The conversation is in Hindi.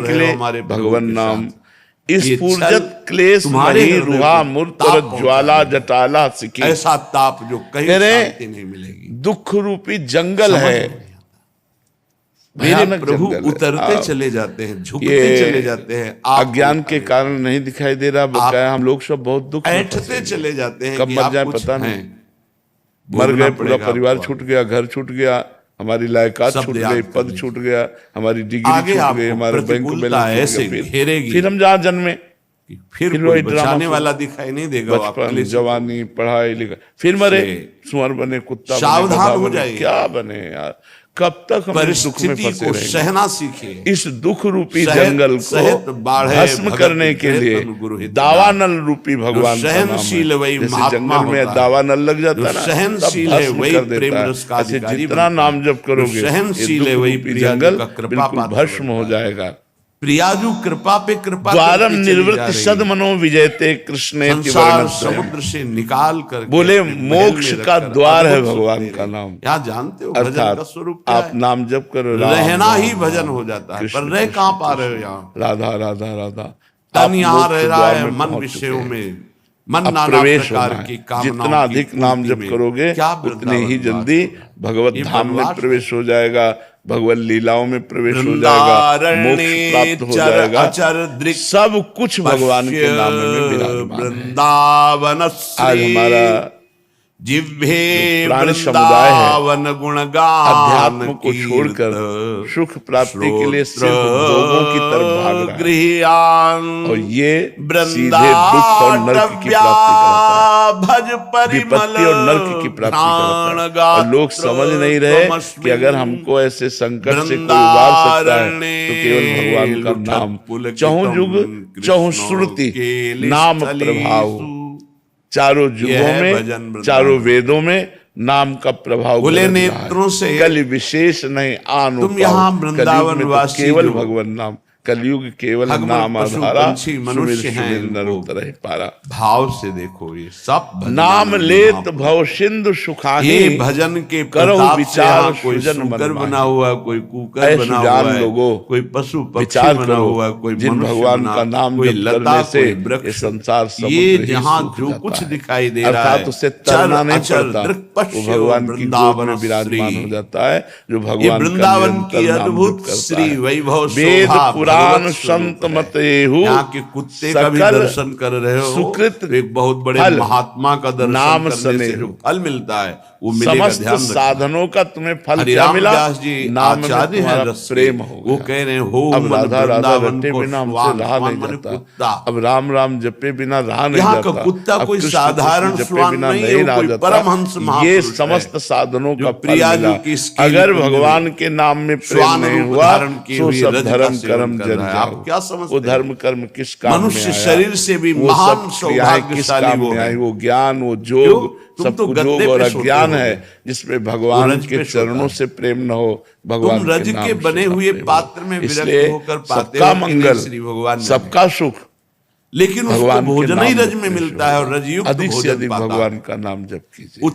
के रहे हो लिए हमारे प्रभु भगवान के नाम, साथ। इस ये फूर्जत छल क्लेश तुम्हारे मही हृदय रुहा को मूर्त ताप और पहुंचाएगा। ज्वाला जटाला सिकी। ऐसा ताप जो कहीं कह रहे हैं, शांति नहीं मिलेगी। दुख रूपी जंगल समझ है, नहीं आता। मेरे भयानक प्रभु जंगल है। उतरते आप- चले जाते हैं, झुकते ये चले जाते हैं, आप अज्ञान के कारण नहीं दिखाई दे रहा, बकाया हम लोग सब बहुत दुख में ऐठते फंसे हैं। चले जाते हैं कब कि मर आप जाए कुछ पता नहीं। हैं। मर भोगना गए, पूरा पड़ेगा परिवार आपको। छूट गया, घर छूट गया, हमारी लायकात शब्द छूट याद गई, कर पद लीजिए। छूट गया, हमारी डिग्री आगे छूट आपको गई, हमारे बैंक प्रतिकूलता बैलेंस ऐसे छूट गया। घेरेगी। फिर हम जहाँ जन्मे, फिर फिर कोई वही ड्रामा बचाने शुरू। वाला दिखाई नहीं देगा। वो आपके बचपन, लिए जवानी, पढ़ाई लिखाई, फिर मरे, इसलिए सुअर बने, कुत्ता बने, सावधान गधा हो बने, जाइए। क्या बने यार, कब तक हम इस दुख में परिस्थिति फंसे को रहेंगे। सहना सीखिए। इस दुख रूपी सहित- जंगल सहित को बाढ़े भस्म भगत करने के लिए प्रेतन गुरु हित दावानल रूपी भगवान का नाम सहनशील है। वही जैसे महात्मा जंगल में होता है। दावानल लग जाता जो है ना, सहनशील तब है भस्म वही कर देता प्रेम है। रस का ऐसे अधिकारी जितना बनता है। नाम जप करोगे, जो सहनशील ये है दुख वही रूपी प्रियाजू जंगल का कृपा बिल्कुल पात्र भस्म बनता हो है। जाएगा। प्रियाजू कृपा पे कृपा द्वारम करती चली जा निर्वृत्त रही है। सदमनो विजयते कृष्णे संसार समुद्र से निकाल कर बोले मोक्ष का द्वार है भगवान का नाम। यहाँ जानते हो भजन अर्थात का स्वरूप क्या आप है? नाम जप करो, राम, रहना राम, ही राम, भजन हो जाता है। कृष्ण, पर रह कृष्ण, कहाँ पा रहे हो कृष्ण, यहाँ? राधा राधा राधा। तन आप यहाँ मोक्ष रह रहा द्वार है, में मन पहुंच विषयों चुके हैं। में, मन अब नाना प्रवेश प्रकार होना की है। कामनाओं जितना की अधिक नाम पूर्ति जप में करोगे क्या उतनी ही वृंदावन जल्दी वास है। भगवत ये धाम में वनवास प्रवेश हो जाएगा, भगवत लीलाओं में प्रवेश हो जाएगा, मोक्ष प्राप्त हो जाएगा। सब कुछ भगवान के नाम में विराजमान है। वृंदावन आज हमारा जिह्वे प्राणी समुदाय है, वृंदावन गुणगान अध्यात्म को छोड़कर सुख प्राप्ति के लिए सिर्फ भोगों की तरफ भाग रहा है, गृहान और ये सीधे दुख और नरक की प्राप्ति कराता है, भज विपत्ति और नरक की प्राप्ति कराता है। और लोग समझ नहीं रहे कि अगर हमको ऐसे संकट से कोई उबार सकता है तो केवल भगवान का नाम, चहुं युग चहुं श्रुति नाम प्रभाव, चारों युगों में, चारों वेदों में नाम का प्रभाव खुले गरज रहा है। नेत्रों से कल विशेष नहीं आन तुम यहाँ वृंदावन में तो वासी केवल जो भगवान नाम, कलयुग केवल भगवान नाम पशु आधारा, पंछी मनुष्य हैं, सुमिर नर वो उतरहि पारा। भाव से देखो ये सब भजन नाम लेत भव सिंधु सुखाही, ये भजन के करो प्रताप से विचार यहाँ कोई सृजन सूकर मनमाही। बना हुआ है, कोई कुकर ऐ बना सुजान हुआ है, लोगों, कोई पशु पक्षी विचार बना करो, हुआ है, कोई जिन मनुष्य भगवान बना, का नाम कोई जप लता, करने से कोई वृक्ष, ये संसार समुद्र ये ही जहाँ सूख जो जाता कुछ है। दिखाई दे रहा है, अर्थात उससे तरना नहीं अचल, पड़ता, दृक्पश्य वो भगवान की गोद में वृंदावन विराजमान श्री। हो जाता है, जो ये भगवान का वृंदावन निरंतर की नाम अद्भुत जप करता श्री है। वैभव वेद शोभा पुराण भगवत संत स्वरूप है। मत एहु, यहाँ के कुत्ते का भी सकल दर्शन कर रहे हो, सुकृत तो एक बहुत बड़े फल महात्मा का दर्शन नाम करने से स्नेह। जो फल मिलता है वो मिलेगा, समस्त ध्यान रखना। साधनों का तुम्हें फल क्या हरिराम मिला? व्यास जी नाम में आचार्य हैं तुम्हारा रस के। प्रेम हो वो गया। कह रहे हैं हो अब मन राधा राधा वृंदावन रटे को बिना हमसे स्वान, रहा स्वान नहीं माने जाता। कुत्ता। अब राम राम जपे बिना रहा नहीं यहाँ जाता। का कुत्ता अब कोई कृष्ण साधारण कृष्ण जपे स्वान बिना नहीं है, वो रहा कोई जाता। परमहंस ये महापुरुष है, समस्त साधनों जो का फल प्रियाजू मिला। की स्केल अगर पर भगवान के नाम में प्रेम स्वान नहीं रूप हुआ धारण की तो हुई सब रज का धर्म सेवन कर्म कर जन रहा है। जाओ। आप क्या समझते वो हैं? धर्म कर्म किस काम में मनुष्य आया? शरीर से भी वो महान सब क्रियाएं किस सौभाग्यशाली काम वो में है। आई? वो ज्ञान, वो क्यों? जोग, तुम सब तो कुछ गद्दे योग और पे सोते अज्ञान होगे। है, जिसमें भगवान रज के पे चरणों सोता है। से प्रेम न हो, भगवान तुम के रज नाम के से बने न हुए प्रेम हो। पात्र में विरक्त इसलिए होकर पाते सबका हो कि नहीं मंगल, श्री भगवान जाने। सबका सुख लेकिन उसको भगवान के भोजन ही नाम रज जप में से मिलता है और होगा। रजयुक्त अधिक से भोजन अधिक पाता है। भगवान का नाम जप कीजिए।